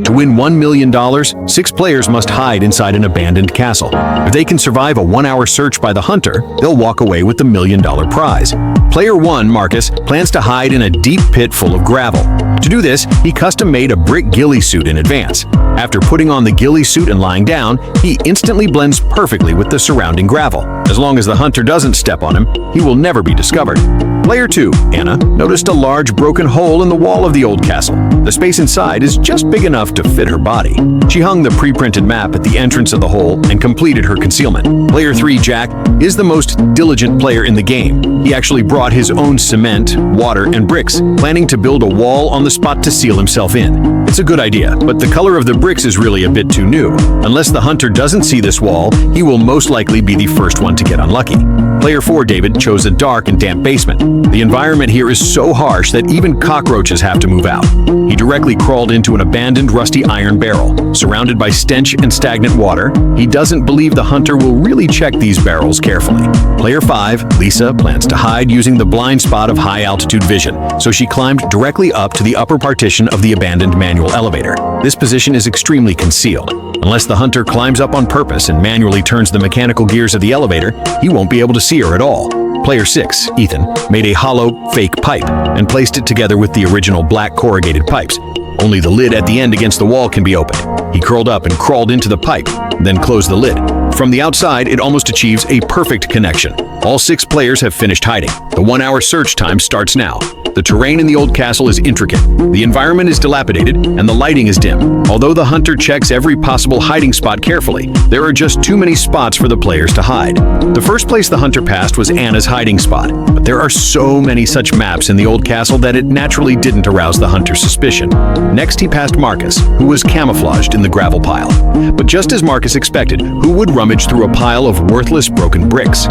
To win $1 million, 6 players must hide inside an abandoned castle. If they can survive a 1-hour search by the hunter, they'll walk away with the $1 million prize. Player 1, Marcus, plans to hide in a deep pit full of gravel. To do this, he custom-made a brick ghillie suit in advance. After putting on the ghillie suit and lying down, he instantly blends perfectly with the surrounding gravel. As long as the hunter doesn't step on him, he will never be discovered. Player 2, Anna, noticed a large broken hole in the wall of the old castle. The space inside is just big enough to fit her body. She hung the pre-printed map at the entrance of the hole and completed her concealment. Player 3, Jack, is the most diligent player in the game. He actually brought his own cement, water, and bricks, planning to build a wall on the spot to seal himself in. It's a good idea, but the color of the bricks is really a bit too new. Unless the hunter doesn't see this wall, he will most likely be the first one to get unlucky. Player 4, David, chose a dark and damp basement. The environment here is so harsh that even cockroaches have to move out. He directly crawled into an abandoned rusty iron barrel. Surrounded by stench and stagnant water, he doesn't believe the hunter will really check these barrels carefully. Player 5, Lisa, plans to hide using the blind spot of high-altitude vision, so she climbed directly up to the upper partition of the abandoned manual elevator. This position is extremely concealed. Unless the hunter climbs up on purpose and manually turns the mechanical gears of the elevator, he won't be able to see her at all. Player 6, Ethan, made a hollow, fake pipe and placed it together with the original black corrugated pipes. Only the lid at the end against the wall can be opened. He curled up and crawled into the pipe, then closed the lid. From the outside, it almost achieves a perfect connection. All 6 players have finished hiding. The 1-hour search time starts now. The terrain in the old castle is intricate, the environment is dilapidated, and the lighting is dim. Although the hunter checks every possible hiding spot carefully, there are just too many spots for the players to hide. The first place the hunter passed was Anna's hiding spot, but there are so many such maps in the old castle that it naturally didn't arouse the hunter's suspicion. Next, he passed Marcus, who was camouflaged in the gravel pile. But just as Marcus expected, who would rummage through a pile of worthless broken bricks?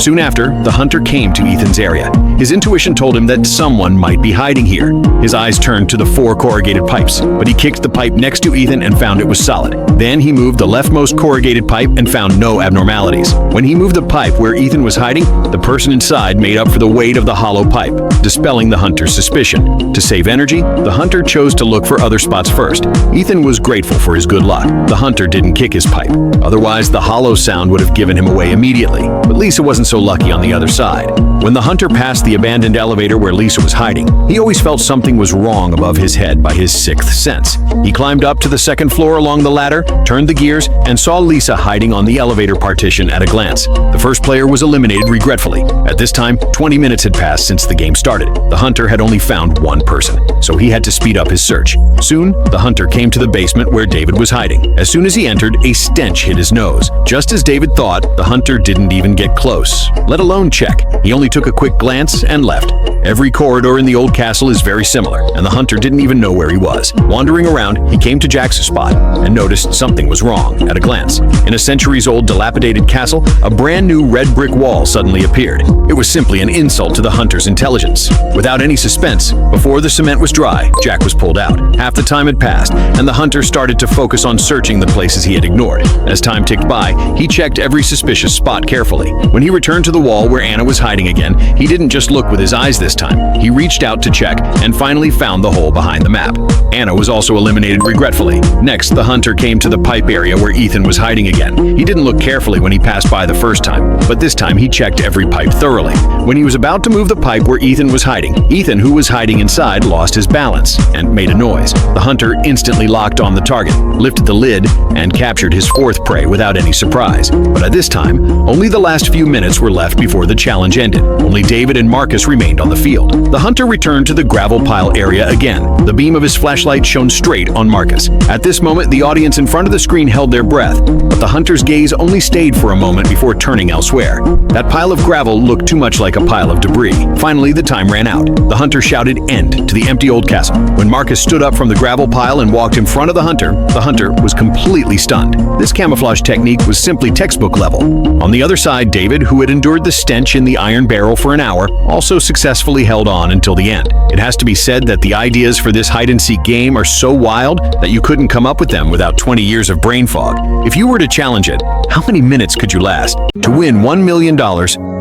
Soon after, the hunter came to Ethan's area. His intuition told him that someone might be hiding here. His eyes turned to the 4 corrugated pipes, but he kicked the pipe next to Ethan and found it was solid. Then he moved the leftmost corrugated pipe and found no abnormalities. When he moved the pipe where Ethan was hiding, the person inside made up for the weight of the hollow pipe, dispelling the hunter's suspicion. To save energy, the hunter chose to look for other spots first. Ethan was grateful for his good luck. The hunter didn't kick his pipe. Otherwise, the hollow sound would have given him away immediately. But Lisa wasn't so lucky on the other side. When the hunter passed the abandoned elevator where Lisa was hiding, he always felt something was wrong above his head by his 6th sense. He climbed up to the 2nd floor along the ladder, turned the gears, and saw Lisa hiding on the elevator partition at a glance. The first player was eliminated regretfully. At this time, 20 minutes had passed since the game started. The hunter had only found 1 person, so he had to speed up his search. Soon, the hunter came to the basement where David was hiding. As soon as he entered, a stench hit his nose. Just as David thought, the hunter didn't even get close, let alone check. He only took a quick glance and left. Every corridor in the old castle is very similar, and the hunter didn't even know where he was. Wandering around, he came to Jack's spot and noticed something was wrong at a glance. In a centuries-old dilapidated castle, a brand new red brick wall suddenly appeared. It was simply an insult to the hunter's intelligence. Without any suspense, before the cement was dry, Jack was pulled out. Half the time had passed, and the hunter started to focus on searching the places he had ignored. As time ticked by, he checked every suspicious spot carefully. When he returned to the wall where Anna was hiding again, he didn't just look with his eyes this time. He reached out to check and finally found the hole behind the map. Anna was also eliminated regretfully. Next, the hunter came to the pipe area where Ethan was hiding again. He didn't look carefully when he passed by the first time, but this time he checked every pipe thoroughly. When he was about to move the pipe where Ethan was hiding, Ethan, who was hiding inside, lost his balance and made a noise. The hunter instantly locked on the target, lifted the lid, and captured his 4th prey without any surprise. But at this time, only the last few minutes were left before the challenge ended. Only David and Marcus remained on the field. The hunter returned to the gravel pile area again. The beam of his flashlight shone straight on Marcus. At this moment, the audience in front of the screen held their breath, but the hunter's gaze only stayed for a moment before turning elsewhere. That pile of gravel looked too much like a pile of debris. Finally, the time ran out. The hunter shouted "End" to the empty old castle. When Marcus stood up from the gravel pile and walked in front of the hunter was completely stunned. This camouflage technique was simply textbook level. On the other side, David, who had endured the stench in the iron barrel for an hour, also successfully held on on until the end. It has to be said that the ideas for this hide-and-seek game are so wild that you couldn't come up with them without 20 years of brain fog. If you were to challenge it, how many minutes could you last? To win $1 million,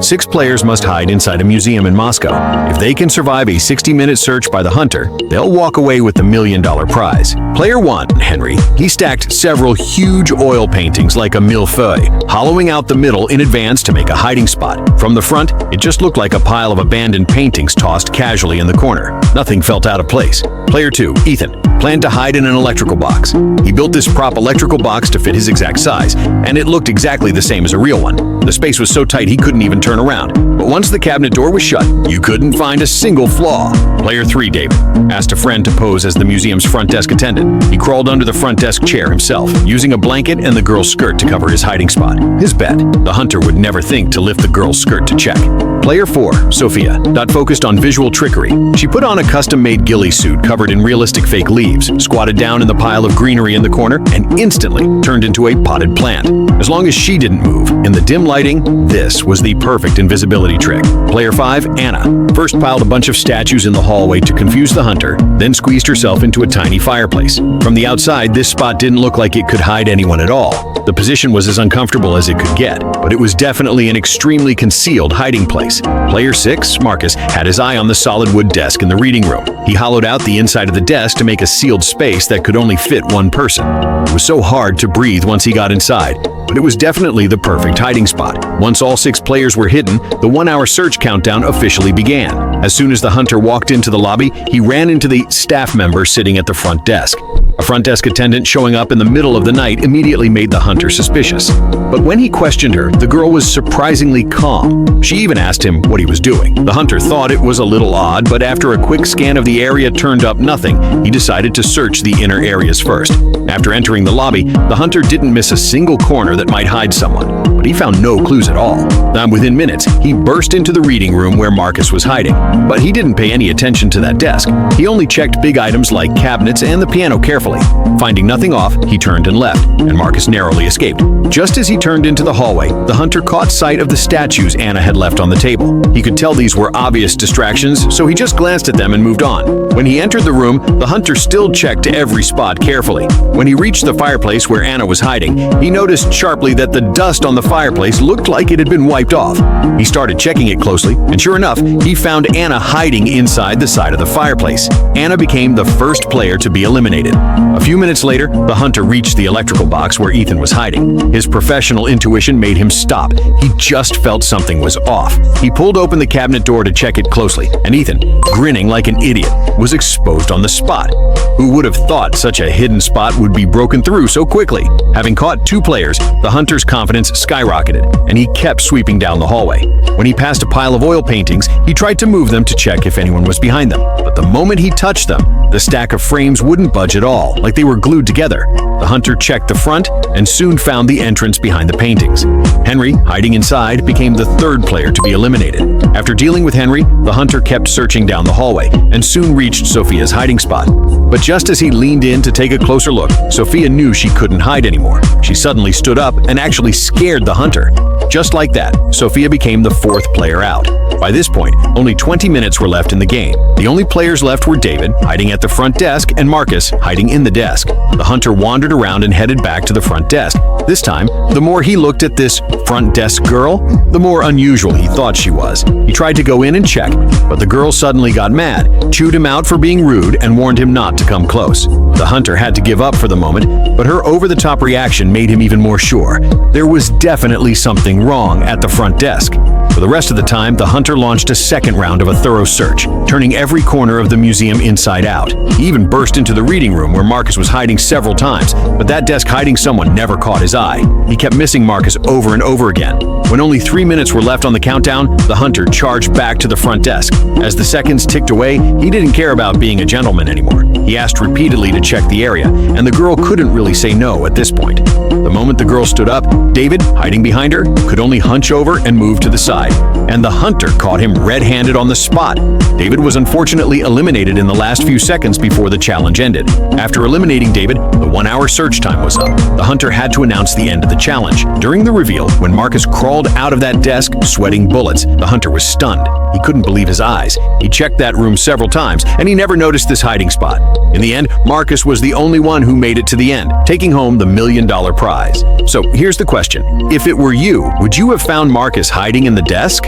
6 players must hide inside a museum in Moscow. If they can survive a 60-minute search by the hunter, they'll walk away with the $1 million prize. Player 1, Henry, he stacked several huge oil paintings like a millefeuille, hollowing out the middle in advance to make a hiding spot. From the front, it just looked like a pile of abandoned paintings tossed casually in the corner. Nothing felt out of place. Player 2, Ethan, planned to hide in an electrical box. He built this prop electrical box to fit his exact size, and it looked exactly the same as a real one. The space was so tight he couldn't even turn around. But once the cabinet door was shut, you couldn't find a single flaw. Player 3, David, asked a friend to pose as the museum's front desk attendant. He crawled under the front desk chair himself, using a blanket and the girl's skirt to cover his hiding spot. His bet, the hunter would never think to lift the girl's skirt to check. Player 4, Sophia, not focused on visual trickery. She put on a custom-made ghillie suit covered in realistic fake leaves, squatted down in the pile of greenery in the corner, and instantly turned into a potted plant. As long as she didn't move, in the dim lighting, this was the perfect invisibility trick. Player 5, Anna, first piled a bunch of statues in the hallway to confuse the hunter, then squeezed herself into a tiny fireplace. From the outside, this spot didn't look like it could hide anyone at all. The position was as uncomfortable as it could get, but it was definitely an extremely concealed hiding place. Player 6, Marcus, had his eye on the solid wood desk in the reading room. He hollowed out the inside of the desk to make a sealed space that could only fit one person. It was so hard to breathe once he got inside, but it was definitely the perfect hiding spot. Once all 6 players were hidden, the 1-hour search countdown officially began. As soon as the hunter walked into the lobby, he ran into the staff member sitting at the front desk. A front desk attendant showing up in the middle of the night immediately made the hunter suspicious. But when he questioned her, the girl was surprisingly calm. She even asked him what he was doing. The hunter thought it was a little odd, but after a quick scan of the area turned up nothing, he decided to search the inner areas first. After entering the lobby, the hunter didn't miss a single corner that might hide someone, but he found no clues at all. Within minutes, he burst into the reading room where Marcus was hiding. But he didn't pay any attention to that desk. He only checked big items like cabinets and the piano carefully. Finding nothing off, he turned and left, and Marcus narrowly escaped. Just as he turned into the hallway, the hunter caught sight of the statues Anna had left on the table. He could tell these were obvious distractions, so he just glanced at them and moved on. When he entered the room, the hunter still checked every spot carefully. When he reached the fireplace where Anna was hiding, he noticed sharply that the dust on the fireplace looked like it had been wiped off. He started checking it closely, and sure enough, he found Anna hiding inside the side of the fireplace. Anna became the first player to be eliminated. A few minutes later, the hunter reached the electrical box where Ethan was hiding. His professional intuition made him stop. He just felt something was off. He pulled open the cabinet door to check it closely, and Ethan, grinning like an idiot, was exposed on the spot. Who would have thought such a hidden spot would be broken through so quickly? Having caught 2 players, the hunter's confidence skyrocketed, and he kept sweeping down the hallway. When he passed a pile of oil paintings, he tried to move them to check if anyone was behind them. But the moment he touched them, the stack of frames wouldn't budge at all, like they were glued together. The hunter checked the front and soon found the entrance behind the paintings. Henry, hiding inside, became the 3rd player to be eliminated. After dealing with Henry, the hunter kept searching down the hallway and soon reached Sophia's hiding spot. But just as he leaned in to take a closer look, Sophia knew she couldn't hide anymore. She suddenly stood up and actually scared the hunter. Just like that, Sophia became the 4th player out. By this point, only 20 minutes were left in the game. The only players left were David, hiding at the front desk, and Marcus, hiding in the desk. The hunter wandered around and headed back to the front desk. This time, the more he looked at this front desk girl, the more unusual he thought she was. He tried to go in and check, but the girl suddenly got mad, chewed him out for being rude, and warned him not to come close. The hunter had to give up for the moment, but her over-the-top reaction made him even more sure. There was definitely something wrong at the front desk. For the rest of the time, the hunter launched a second round of a thorough search, turning every corner of the museum inside out. He even burst into the reading room where Marcus was hiding several times, but that desk hiding someone never caught his eye. He kept missing Marcus over and over again. When only 3 minutes were left on the countdown, the hunter charged back to the front desk. As the seconds ticked away, he didn't care about being a gentleman anymore. He asked repeatedly to check the area, and the girl couldn't really say no at this point. The moment the girl stood up, David, hiding behind her, could only hunch over and move to the side. And the hunter caught him red-handed on the spot. David was unfortunately eliminated in the last few seconds before the challenge ended. After eliminating David, the 1-hour search time was up. The hunter had to announce the end of the challenge. During the reveal, when Marcus crawled out of that desk, sweating bullets, the hunter was stunned. He couldn't believe his eyes. He checked that room several times, and he never noticed this hiding spot. In the end, Marcus was the only one who made it to the end, taking home the $1 million prize. So here's the question. If it were you, would you have found Marcus hiding in the desk?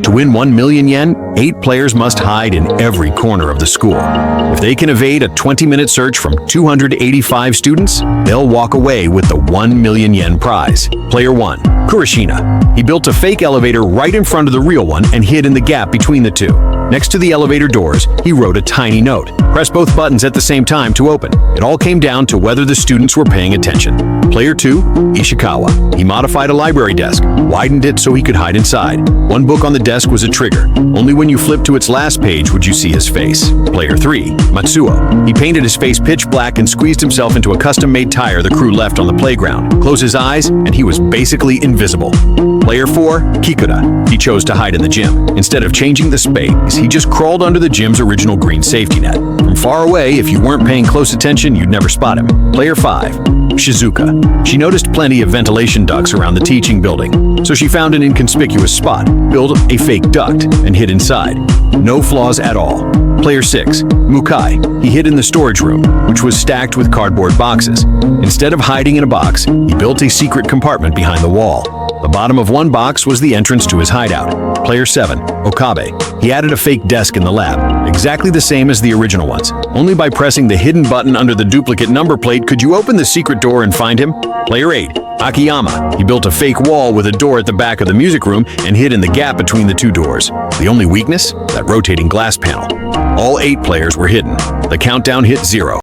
To win 1 million yen, 8 players must hide in every corner of the school. If they can evade a 20-minute search from 285 students, they'll walk away with the 1 million yen prize. Player 1, Kurashina. He built a fake elevator right in front of the real one and hid in the gap between the two. Next to the elevator doors, he wrote a tiny note. Press both buttons at the same time to open. It all came down to whether the students were paying attention. Player 2, Ishikawa. He modified a library desk, widened it so he could hide inside. One book on the desk was a trigger. Only when you flipped to its last page would you see his face. Player 3, Matsuo. He painted his face pitch black and squeezed himself into a custom-made tire the crew left on the playground. Close his eyes, and he was basically invisible. Player 4, Kikuta. He chose to hide in the gym. Instead of changing the space, he just crawled under the gym's original green safety net. From far away, if you weren't paying close attention, you'd never spot him. Player 5, Shizuka. She noticed plenty of ventilation ducts around the teaching building, so she found an inconspicuous spot, built a fake duct, and hid inside. No flaws at all. Player 6, Mukai. He hid in the storage room, which was stacked with cardboard boxes. Instead of hiding in a box, he built a secret compartment behind the wall. The bottom of one box was the entrance to his hideout. Player 7, Okabe. He added a fake desk in the lab, exactly the same as the original ones. Only by pressing the hidden button under the duplicate number plate could you open the secret door and find him. Player 8, Akiyama. He built a fake wall with a door at the back of the music room and hid in the gap between the two doors. The only weakness? That rotating glass panel. All 8 players were hidden. The countdown hit 0.